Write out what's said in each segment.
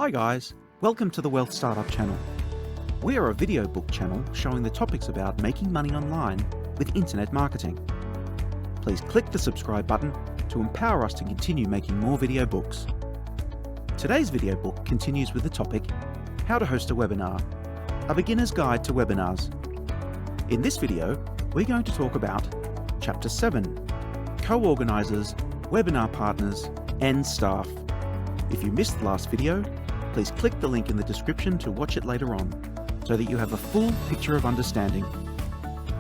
Hi guys, welcome to the Wealth Startup channel. We are a video book channel showing the topics about making money online with internet marketing. Please click the subscribe button to empower us to continue making more video books. Today's video book continues with the topic, How to Host a Webinar, a beginner's guide to webinars. In this video, we're going to talk about Chapter 7, CoOrganisers, Webinar Partners, and Staff. If you missed the last video, please click the link in the description to watch it later on, so that you have a full picture of understanding.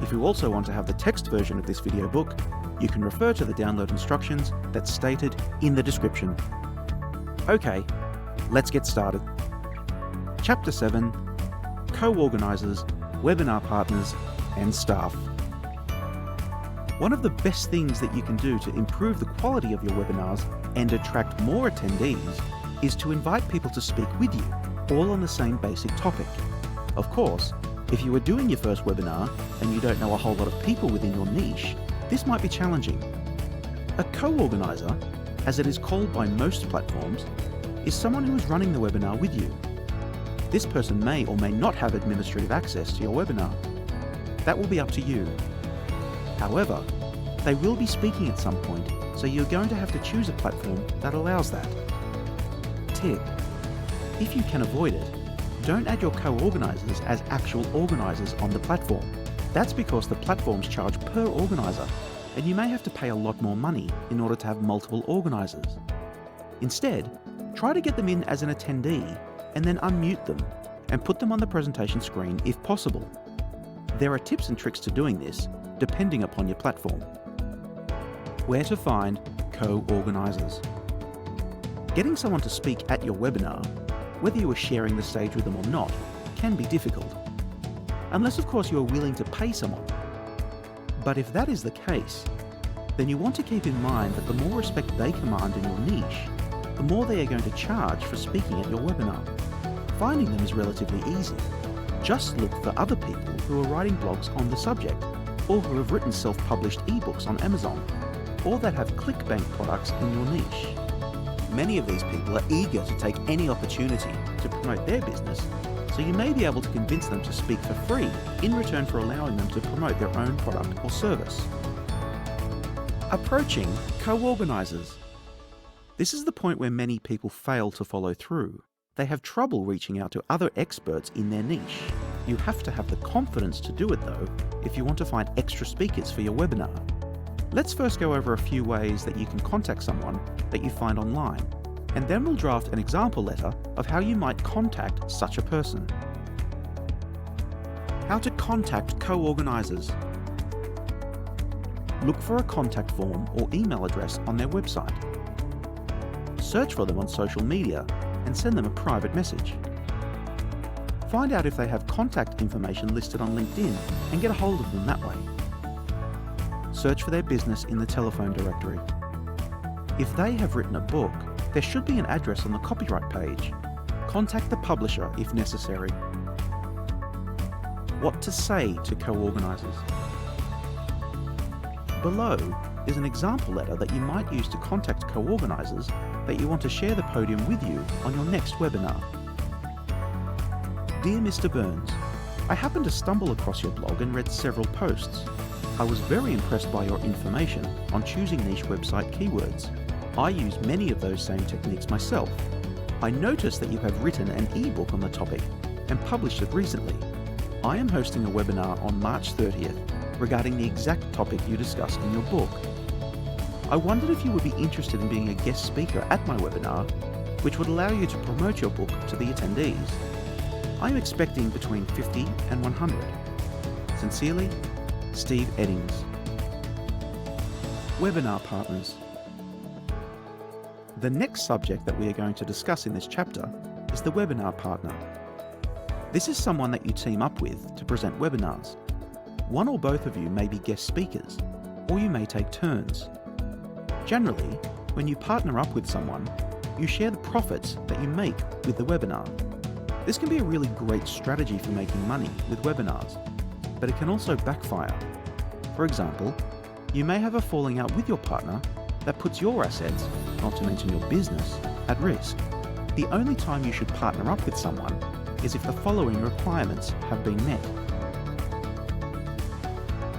If you also want to have the text version of this video book, you can refer to the download instructions that's stated in the description. Okay, let's get started. Chapter 7, CoOrganisers, Webinar Partners, and Staff. One of the best things that you can do to improve the quality of your webinars and attract more attendees is to invite people to speak with you, all on the same basic topic. Of course, if you are doing your first webinar and you don't know a whole lot of people within your niche, this might be challenging. A co-organizer, as it is called by most platforms, is someone who is running the webinar with you. This person may or may not have administrative access to your webinar. That will be up to you. However, they will be speaking at some point, so you're going to have to choose a platform that allows that. Tip: if you can avoid it, don't add your co-organisers as actual organisers on the platform. That's because the platforms charge per organiser, and you may have to pay a lot more money in order to have multiple organisers. Instead, try to get them in as an attendee and then unmute them and put them on the presentation screen if possible. There are tips and tricks to doing this, depending upon your platform. Where to find co-organisers. Getting someone to speak at your webinar, whether you are sharing the stage with them or not, can be difficult. Unless of course you are willing to pay someone. But if that is the case, then you want to keep in mind that the more respect they command in your niche, the more they are going to charge for speaking at your webinar. Finding them is relatively easy. Just look for other people who are writing blogs on the subject, or who have written self-published ebooks on Amazon, or that have ClickBank products in your niche. Many of these people are eager to take any opportunity to promote their business, so you may be able to convince them to speak for free in return for allowing them to promote their own product or service. Approaching co-organisers. This is the point where many people fail to follow through. They have trouble reaching out to other experts in their niche. You have to have the confidence to do it though, if you want to find extra speakers for your webinar. Let's first go over a few ways that you can contact someone that you find online, and then we'll draft an example letter of how you might contact such a person. How to contact co-organisers. Look for a contact form or email address on their website. Search for them on social media and send them a private message. Find out if they have contact information listed on LinkedIn and get a hold of them that way. Search for their business in the telephone directory. If they have written a book, there should be an address on the copyright page. Contact the publisher if necessary. What to say to co-organisers. Below is an example letter that you might use to contact co-organisers that you want to share the podium with you on your next webinar. Dear Mr. Burns, I happened to stumble across your blog and read several posts. I was very impressed by your information on choosing niche website keywords. I use many of those same techniques myself. I noticed that you have written an ebook on the topic and published it recently. I am hosting a webinar on March 30th regarding the exact topic you discuss in your book. I wondered if you would be interested in being a guest speaker at my webinar, which would allow you to promote your book to the attendees. I am expecting between 50 and 100. Sincerely, Steve Eddings. Webinar partners. The next subject that we are going to discuss in this chapter is the webinar partner. This is someone that you team up with to present webinars. One or both of you may be guest speakers, or you may take turns. Generally, when you partner up with someone, you share the profits that you make with the webinar. This can be a really great strategy for making money with webinars, but it can also backfire. For example, you may have a falling out with your partner that puts your assets, not to mention your business, at risk. The only time you should partner up with someone is if the following requirements have been met.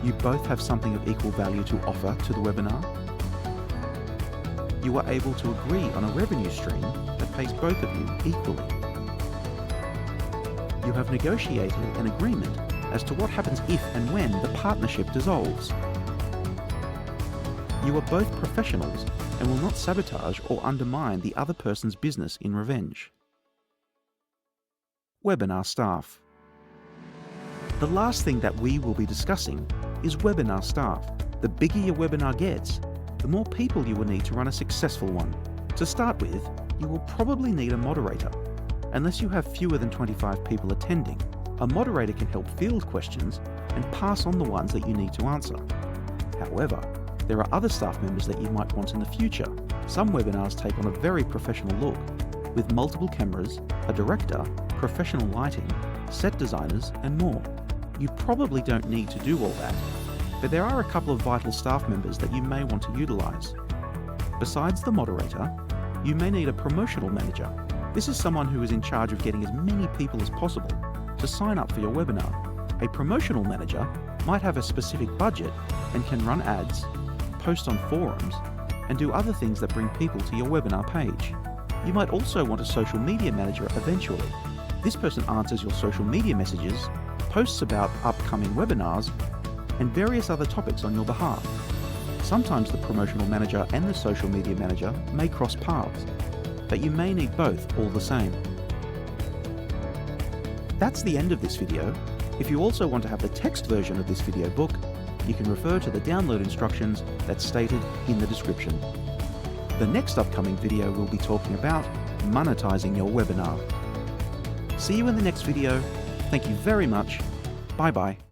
You both have something of equal value to offer to the webinar. You are able to agree on a revenue stream that pays both of you equally. You have negotiated an agreement as to what happens if and when the partnership dissolves. You are both professionals and will not sabotage or undermine the other person's business in revenge. Webinar staff. The last thing that we will be discussing is webinar staff. The bigger your webinar gets, the more people you will need to run a successful one. To start with, you will probably need a moderator. Unless you have fewer than 25 people attending, a moderator can help field questions and pass on the ones that you need to answer. However, there are other staff members that you might want in the future. Some webinars take on a very professional look, with multiple cameras, a director, professional lighting, set designers, and more. You probably don't need to do all that, but there are a couple of vital staff members that you may want to utilize. Besides the moderator, you may need a promotional manager. This is someone who is in charge of getting as many people as possible to sign up for your webinar. A promotional manager might have a specific budget and can run ads, post on forums, and do other things that bring people to your webinar page. You might also want a social media manager eventually. This person answers your social media messages, posts about upcoming webinars, and various other topics on your behalf. Sometimes the promotional manager and the social media manager may cross paths, but you may need both all the same. That's the end of this video. If you also want to have the text version of this video book, you can refer to the download instructions that's stated in the description. The next upcoming video will be talking about monetizing your webinar. See you in the next video. Thank you very much. Bye bye.